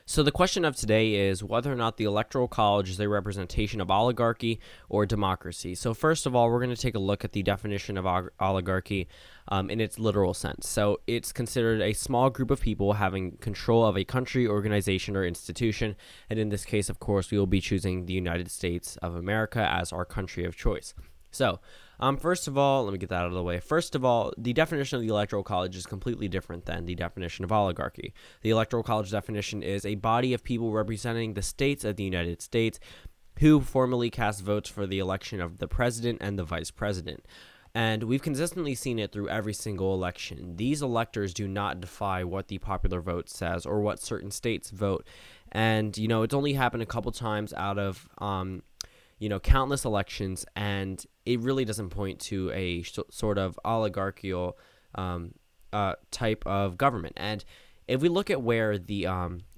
So the question of today is whether or not the Electoral College is a representation of oligarchy or democracy. So first of all, we're going to take a look at the definition of oligarchy in its literal sense. So it's considered a small group of people having control of a country, organization, or institution. And in this case, of course, we will be choosing the United States of America as our country of choice. So, first of all, let me get that out of the way. First of all, the definition of the Electoral College is completely different than the definition of oligarchy. The Electoral College definition is a body of people representing the states of the United States who formally cast votes for the election of the president and the vice president. And we've consistently seen it through every single election. These electors do not defy what the popular vote says or what certain states vote. And, it's only happened a couple times out of countless elections, and it really doesn't point to a sort of oligarchical type of government. And if we look at where the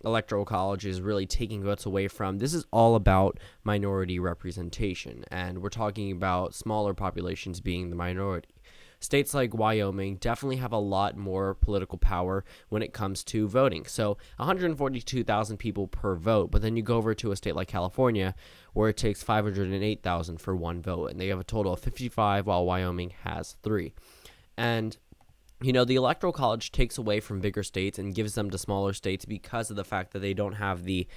Electoral College is really taking votes away from, this is all about minority representation, and we're talking about smaller populations being the minority. States like Wyoming definitely have a lot more political power when it comes to voting. So 142,000 people per vote, but then you go over to a state like California where it takes 508,000 for one vote, and they have a total of 55 while Wyoming has 3. And the Electoral College takes away from bigger states and gives them to smaller states because of the fact that they don't have the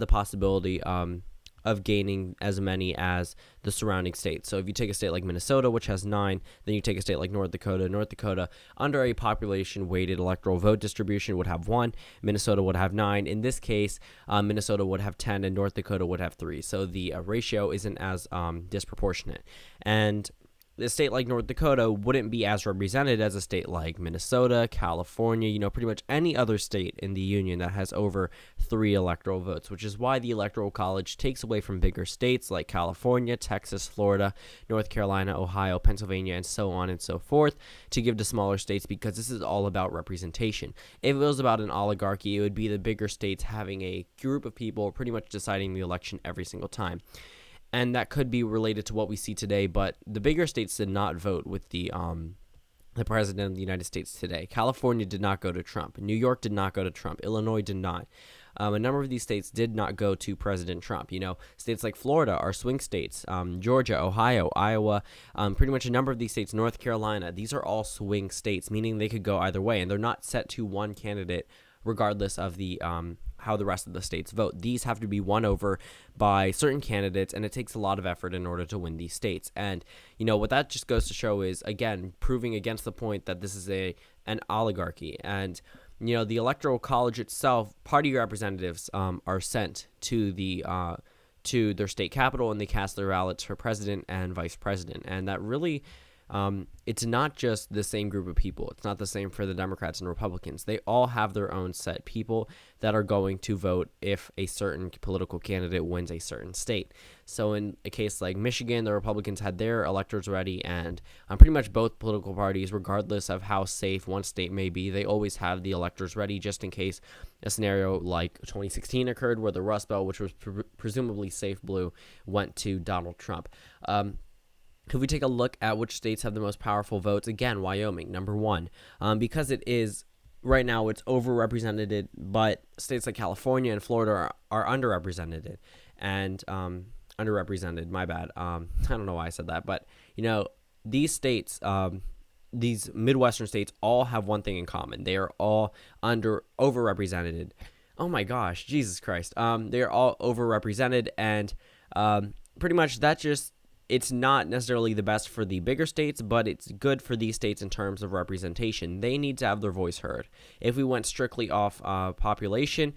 possibility of gaining as many as the surrounding states. So if you take a state like Minnesota, which has 9, then you take a state like North Dakota, under a population-weighted electoral vote distribution would have 1, Minnesota would have 9. In this case, Minnesota would have 10, and North Dakota would have 3. So the ratio isn't as disproportionate. And a state like North Dakota wouldn't be as represented as a state like Minnesota, California, pretty much any other state in the union that has over 3 electoral votes, which is why the Electoral College takes away from bigger states like California, Texas, Florida, North Carolina, Ohio, Pennsylvania, and so on and so forth to give to smaller states, because this is all about representation. If it was about an oligarchy, it would be the bigger states having a group of people pretty much deciding the election every single time. And that could be related to what we see today, but the bigger states did not vote with the president of the United States today. California did not go to Trump. New York did not go to Trump. Illinois did not. A number of these states did not go to President Trump. States like Florida are swing states. Georgia, Ohio, Iowa, pretty much a number of these states, North Carolina, these are all swing states, meaning they could go either way, and they're not set to one candidate regardless of the how the rest of the states vote. These have to be won over by certain candidates, and it takes a lot of effort in order to win these states. And what that just goes to show is, again, proving against the point that this is an oligarchy. And the Electoral College itself, party representatives are sent to to their state capital, and they cast their ballots for president and vice president. And that really it's not just the same group of people. It's not the same for the Democrats and Republicans. They all have their own set people that are going to vote if a certain political candidate wins a certain state. So in a case like Michigan, the Republicans had their electors ready, and pretty much both political parties, regardless of how safe one state may be, they always have the electors ready just in case a scenario like 2016 occurred where the Rust Belt, which was presumably safe blue, went to Donald Trump. If we take a look at which states have the most powerful votes, again, Wyoming, number 1, because it is right now it's overrepresented, but states like California and Florida are underrepresented, and underrepresented. My bad. I don't know why I said that, but these states, these Midwestern states, all have one thing in common: they are all overrepresented. Oh my gosh, Jesus Christ! They are all overrepresented, and pretty much that just. It's not necessarily the best for the bigger states, but it's good for these states in terms of representation. They need to have their voice heard. If we went strictly off population,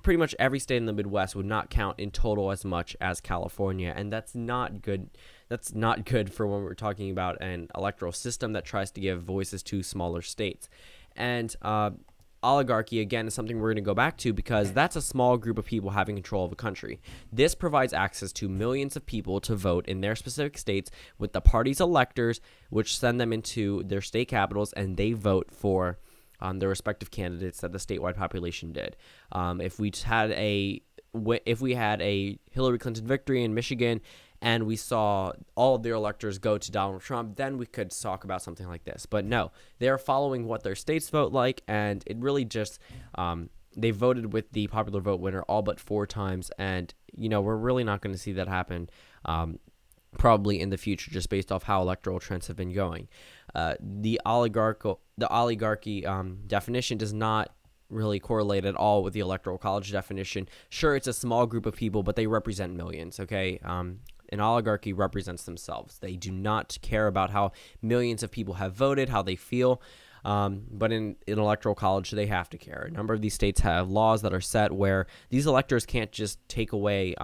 pretty much every state in the Midwest would not count in total as much as California, and that's not good. That's not good for when we're talking about an electoral system that tries to give voices to smaller states. And oligarchy, again, is something we're going to go back to because that's a small group of people having control of a country. This provides access to millions of people to vote in their specific states with the party's electors, which send them into their state capitals, and they vote for their respective candidates that the statewide population did. If we had a Hillary Clinton victory in Michigan and we saw all of their electors go to Donald Trump, then we could talk about something like this. But no, they're following what their states vote like, and it really just they voted with the popular vote winner all but 4 times, and we're really not going to see that happen. Probably in the future, just based off how electoral trends have been going. The oligarchy definition does not really correlate at all with the electoral college definition. Sure, it's a small group of people, but they represent millions. Okay, an oligarchy represents themselves. They do not care about how millions of people have voted, how they feel. But in electoral college, they have to care. A number of these states have laws that are set where these electors can't just take away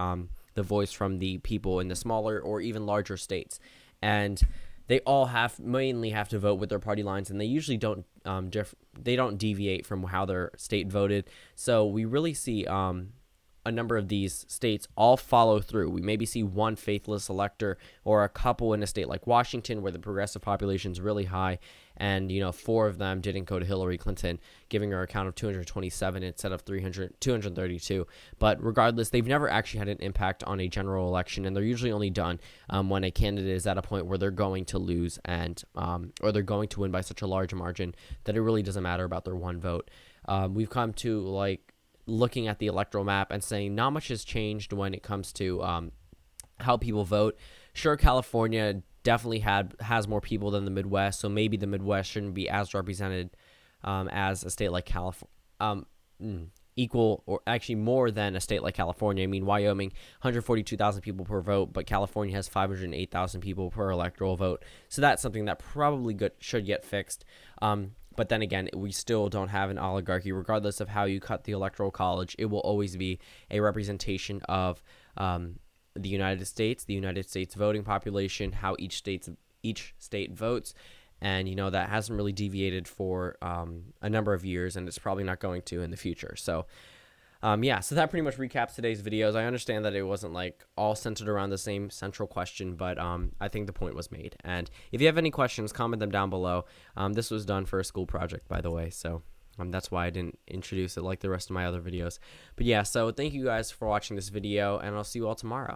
the voice from the people in the smaller or even larger states, and they all mainly have to vote with their party lines, and they usually don't they don't deviate from how their state voted. So we really see a number of these states all follow through. We maybe see one faithless elector or a couple in a state like Washington where the progressive population is really high, and 4 of them didn't go to Hillary Clinton, giving her a count of 227 instead of 232. But regardless, they've never actually had an impact on a general election, and they're usually only done when a candidate is at a point where they're going to lose and or they're going to win by such a large margin that it really doesn't matter about their one vote. We've come to looking at the electoral map and saying not much has changed when it comes to how people vote. Sure, California definitely has more people than the Midwest, so maybe the Midwest shouldn't be as represented as a state like California, equal or actually more than a state like California. I mean, Wyoming, 142,000 people per vote, but California has 508,000 people per electoral vote. So that's something that probably should get fixed. But then again, we still don't have an oligarchy. Regardless of how you cut the electoral college, it will always be a representation of the United States voting population, how each state votes, and that hasn't really deviated for a number of years, and it's probably not going to in the future. So so that pretty much recaps today's videos. I understand that it wasn't all centered around the same central question, but I think the point was made. And if you have any questions, comment them down below. This was done for a school project, by the way, so that's why I didn't introduce it like the rest of my other videos. But yeah, so thank you guys for watching this video, and I'll see you all tomorrow.